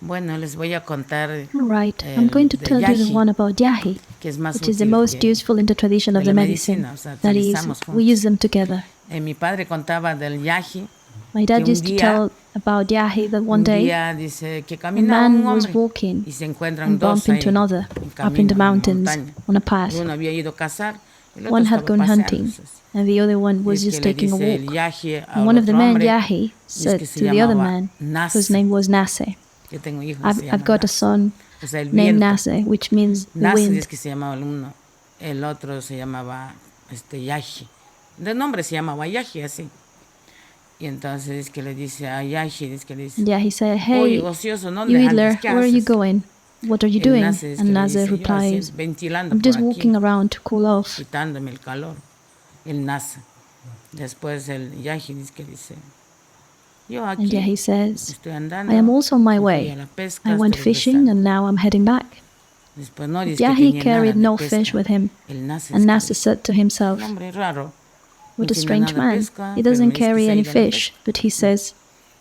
Bueno, les voy a contar All right, I'm going to tell you the one about Yaji, which is the most useful in the tradition of the medicine. That is, we use them together. Mi padre contaba del Yaji. My dad used to tell about Yaji that one day a man was walking and bumped into another up in the mountains on a path. One had gone hunting, and the other one was just taking a walk. And one of the men, Yaji, said to the other man, whose name was Nase, I've got a son named Nase, which means the wind. El otro se llamaba Yaji. De nombre se llamaba Yaji, así. Y entonces que le dice a Yaji, Yaji said, hey, you Hitler, where are you going? What are you doing? And Nase replies, I'm just walking around to cool off. Quitándome el calor. El Nase. Después el Yaji dice, and Yaji says, I am also on my way. I went fishing and now I'm heading back. Yaji carried no fish with him, and Nase said to himself, what a strange man. He doesn't carry any fish, but he says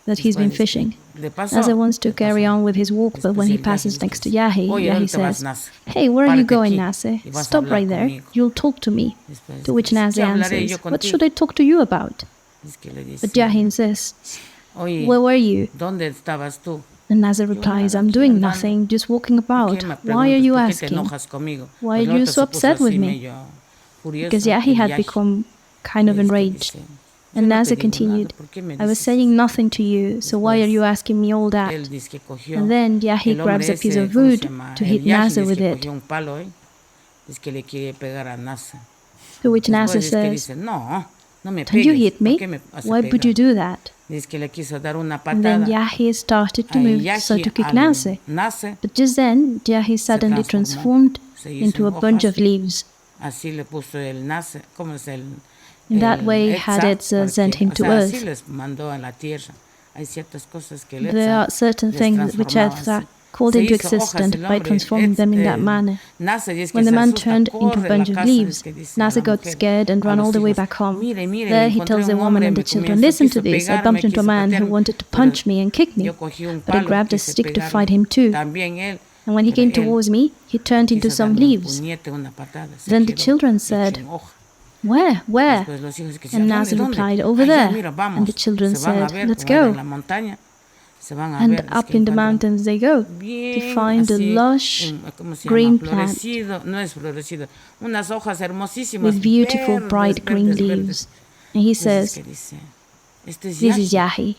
that he's been fishing. Nase wants to carry on with his walk, but when he passes next to Yaji, Yaji says, hey, where are you going, Nase? Stop right there. You'll talk to me. To which Nase answers, what should I talk to you about? But Yaji insists, where were you? And Nase replies, I'm doing nothing, just walking about. Why are you asking? Why are you so upset with me? Because Yaji had become kind of enraged. And Nase continued, I was saying nothing to you, so why are you asking me all that? And then Yaji grabs a piece of wood to hit Nase with it. To which Nase says, don't you hit me? Why would you do that? And then Yaji started to move so to kick Nase. But just then, Yaji suddenly transformed into a bunch of leaves. In that way, Hadetza sent him to earth. There are certain things which Hadetza called into existence by transforming them in that manner. When the man turned into a bunch of leaves, Nase got scared and ran all the way back home. There he tells the woman and the children, listen to this, I bumped into a man who wanted to punch me and kick me, but I grabbed a stick to fight him too. And when he came towards me, he turned into some leaves. Then the children said, where? And Nase replied, over there. And the children said, let's go. And up in the mountains they go to find a lush green plant with beautiful bright green leaves. And he says, this is Yaji.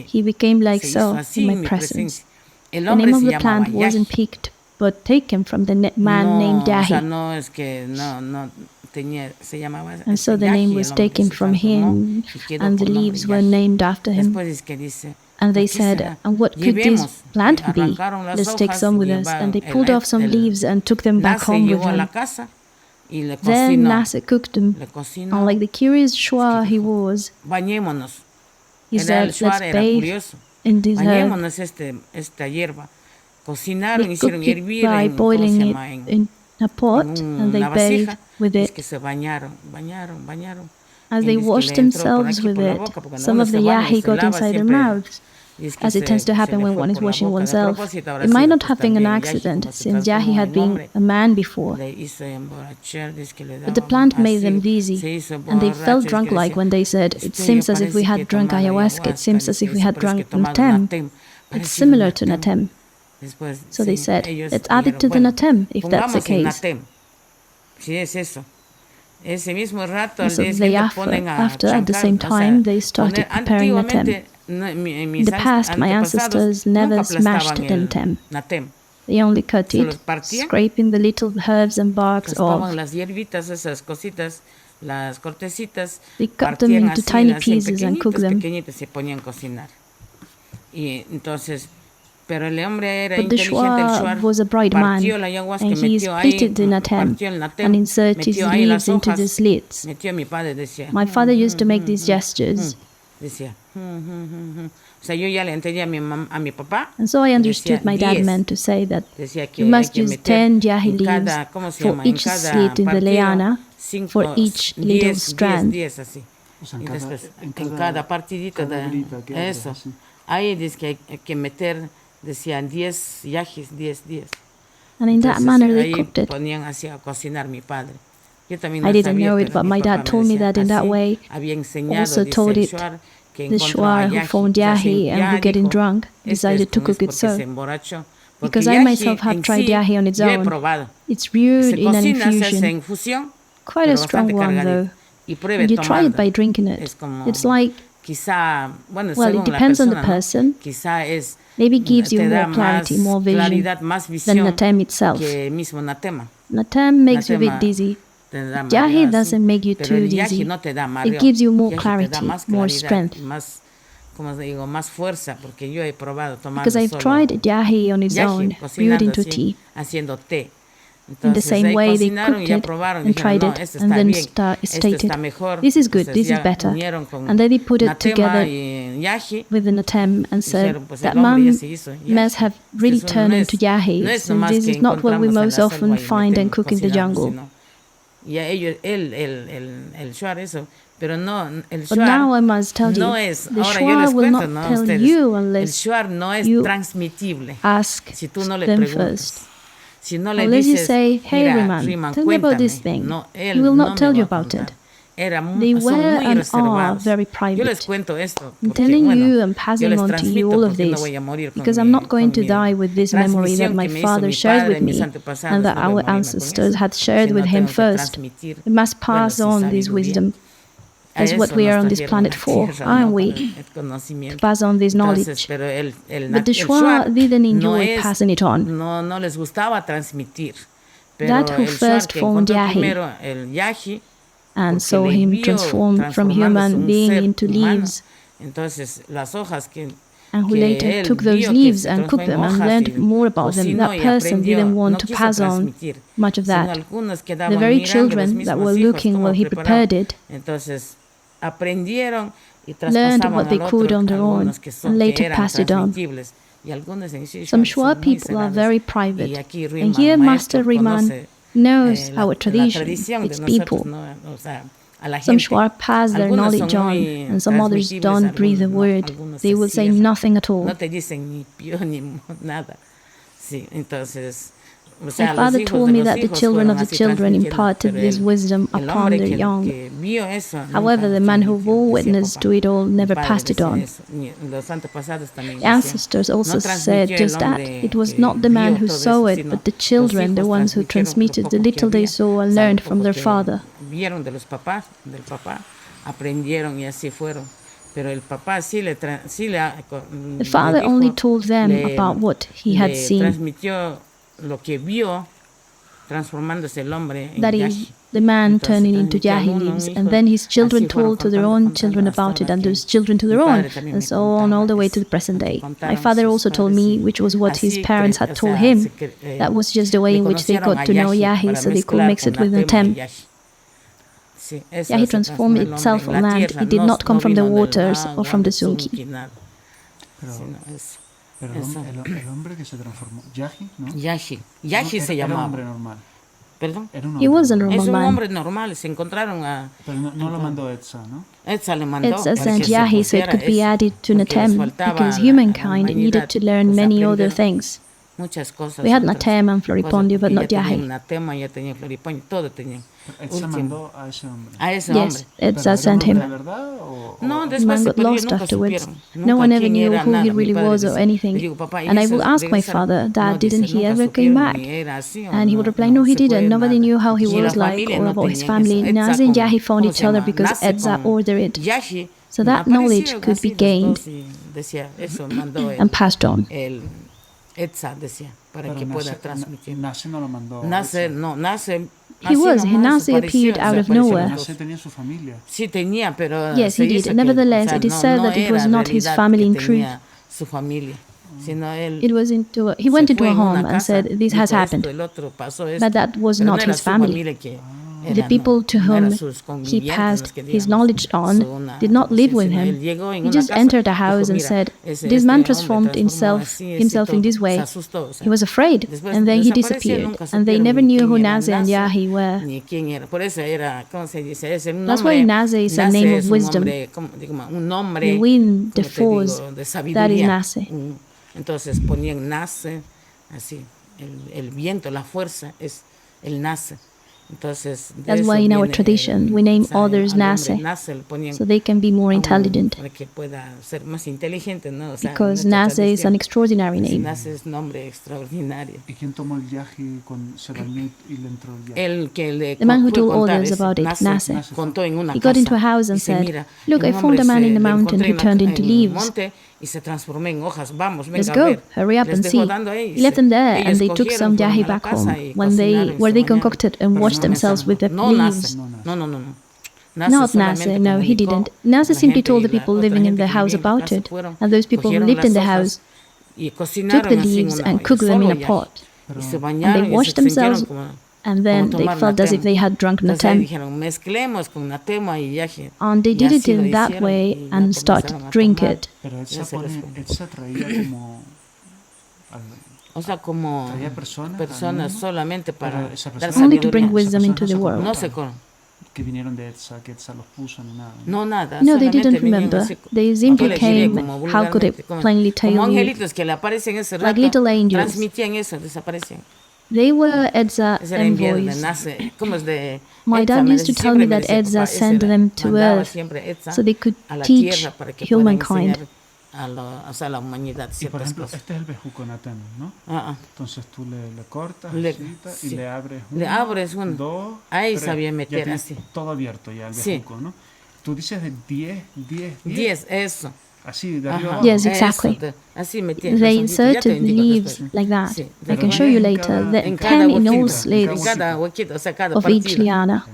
He became like so in my presence. The name of the plant wasn't picked, but taken from the man named Yaji. And so the name was taken from him, and the leaves were named after him. And they said, and what could this plant be? Let's take some with us. And they pulled off some leaves and took them back home with them. Then Nase cooked them. And like the curious Shuar he was, he said, let's bathe in this herb. They cooked it by boiling it in a pot, and they bathed with it. As they washed themselves with it, some of the Yaji got inside their mouths, as it tends to happen when one is washing oneself. It might not have been an accident, since Yaji had been a man before. But the plant made them dizzy, and they felt drunk-like when they said, it seems as if we had drunk ayahuasca, it seems as if we had drunk natem. It's similar to natem. So they said, let's add it to the natem, if that's the case. And so the day after, at the same time, they started preparing natem. In the past, my ancestors never smashed the natem. They only cut it, scraping the little herbs and barks off. They cut them into tiny pieces and cooked them. But the Shuar was a bright man, and he splitted the natem and inserted his leaves into the slits. My father used to make these gestures. And so I understood my dad meant to say that you must use 10 Yaji leaves for each slit in the liana, for each little strand. En cada partidita de eso. Ahí dice que hay que meter decían 10 yajis, 10 días. And in that manner they cooked it. Ponían así a cocinar mi padre. Yo también I didn't know it, but my dad told me that in that way. Also told it the Shuar who found Yaji and who getting drunk decided to cook it so. Because I myself have tried Yaji on its own. It's brewed in an infusion. Quite a strong one though. And you try it by drinking it. It's like, well, it depends on the person. Maybe gives you more clarity, more vision than Natem itself. Natem makes you a bit dizzy. Yaji doesn't make you too dizzy. It gives you more clarity, more strength. Because I've tried Yaji on its own, brewed into tea. In the same way, they cooked it and tried it and then stated, this is good, this is better. And then they put it together with the Natem and said, that must have really turned into Yaji, so this is not what we most often find and cook in the jungle. But now I must tell you, the Shuar will not tell you unless you ask them first. Unless you say, hey Riman, tell me about this thing. He will not tell you about it. They were and are very private. I'm telling you and passing on to you all of this because I'm not going to die with this memory that my father shared with me and that our ancestors had shared with him first. We must pass on this wisdom. That's what we are on this planet for, aren't we? To pass on this knowledge. But the Shuar didn't enjoy passing it on. That who first found Yaji and saw him transform from human being into leaves, and who later took those leaves and cooked them and learned more about them, that person didn't want to pass on much of that. The very children that were looking while he prepared it learned what they could on their own and later passed it on. Some Shuar people are very private, and here Master Riman knows our tradition, its people. Some Shuar pass their knowledge on, and some others don't breathe a word. They will say nothing at all. My father told me that the children of the children imparted this wisdom upon their young. However, the man who bore witness to it all never passed it on. The ancestors also said just that. It was not the man who saw it, but the children, the ones who transmitted the little they saw and learned from their father. The father only told them about what he had seen. That is, the man turning into Yaji leaves, and then his children told to their own children about it, and those children to their own, and so on all the way to the present day. My father also told me, which was what his parents had told him, that was just the way in which they got to know Yaji, so they could mix it with Natem. Yaji transformed itself on land. It did not come from the waters or from the Sunki. Pero el hombre que se transformó, Yaji, ¿no? Yaji se llamaba. Era un hombre normal. ¿Perdón? He was a normal man. Es un hombre normal, se encontraron a... Pero no lo mandó Etza, ¿no? Etza le mandó. Etza sent Yaji so it could be added to Natem, because humankind needed to learn many other things. We had Natem and Floripondio, but not Yaji. Etza mandó a ese hombre. Yes, Etza sent him. The man got lost afterwards. No one ever knew who he really was or anything. And I would ask my father, Dad, didn't he ever came back? And he would reply, no, he didn't. Nobody knew how he was like or about his family. Nazi and Yaji found each other because Etza ordered it. So that knowledge could be gained and passed on. Nace appeared out of nowhere. Yes, he did. Nevertheless, it is said that it was not his family in truth. He went into a home and said, this has happened. But that was not his family. The people to whom he passed his knowledge on did not live with him. He just entered a house and said, this man transformed himself in this way. He was afraid, and then he disappeared, and they never knew who Naze and Yaji were. That's why Naze is a name of wisdom. The wind, the force, that is Naze. Entonces ponían nace, así, el viento, la fuerza es el nace. Entonces, that's why in our tradition we name others Nase, so they can be more intelligent. Because Nase is an extraordinary name. Nase es nombre extraordinario. ¿Y quién tomó el Yaji cuando se bañó y le entró el Yaji? The man who told others about it, Nase, he got into a house and said, "Look, I found a man in the mountain who turned into leaves. Let's go, hurry up and see." He left them there and they took some Yaji back home, where they concocted and washed themselves with the leaves. Not Nase, no, he didn't. Nase simply told the people living in the house about it, and those people who lived in the house took the leaves and cooked them in a pot. And they washed themselves, and then they felt as if they had drunk Natem. And they did it in that way and started to drink it. O sea, como personas solamente para dar only to bring wisdom into the world. No sé que vinieron de Etza, que Etza los puso ni nada. No, nada. No, they didn't remember. They simply came, how could it plainly tell you? Like little angels. They were Edza envoys. My dad used to tell me that Edza sent them to Earth so they could teach humankind. O sea, la humanidad. Y por ejemplo, este es el bejuco Natem, ¿no? Entonces tú le cortas y le abres uno, dos, ahí tres. Sabía meter así. Todo abierto ya el bejuco, ¿no? Tú dices de 10, eso. Así, de arriba. Yes, exactly. They inserted leaves like that. I can show you later. 10 in all slits of each liana.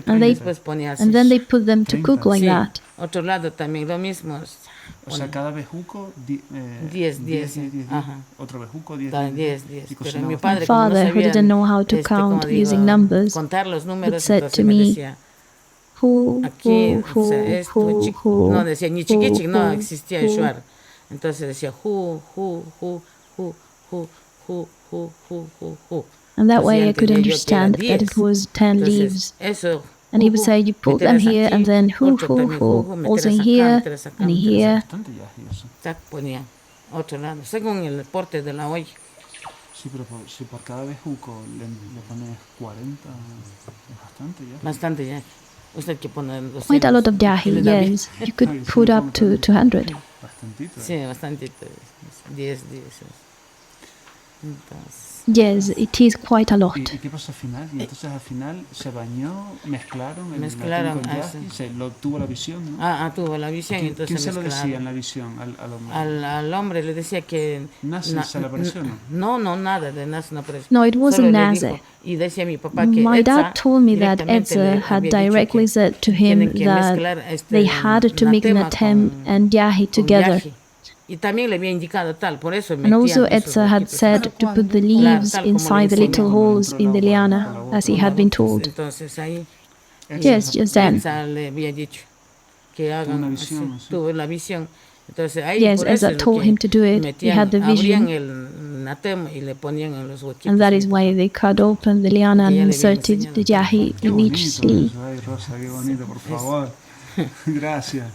And then they put them to cook like that. Otro lado también lo mismo. O sea, cada bejuco 10. Otro bejuco 10. My father, who didn't know how to count using numbers, would said to me, who, no decía ni chiquichic, no existía el Shuar. Entonces decía who. And that way I could understand that it was 10 leaves. And he would say, you put them here, and then who, also in here, and in here. Ponía otro lado, según el porte de la olla. Sí, pero si por cada bejuco le pones 40, es bastante ya. Bastante ya. Usted que pone quite a lot of Yaji, yes. You could put up to 200. Bastantito. Sí, bastantito. 10. Entonces. Yes, it is quite a lot. ¿Y qué pasó al final? Y entonces al final se bañó, mezclaron el con Yaji, tuvo la visión, ¿no? Tuvo la visión. Entonces ¿Quién se lo decía en la visión al hombre? Al hombre le decía que... ¿Nase se le apareció, no? No, nada de Nase no apareció. No, it wasn't Nase. Y decía mi papá que my dad told me that Edza had directly said to him that they had to make Natem and Yaji together. And also Edza had said to put the leaves inside the little holes in the liana, as he had been told. Yes, just then. Yes, Edza told him to do it. He had the vision. And that is why they cut open the liana and inserted the Yaji in each sleeve. Rosa, qué bonito, por favor. Gracias.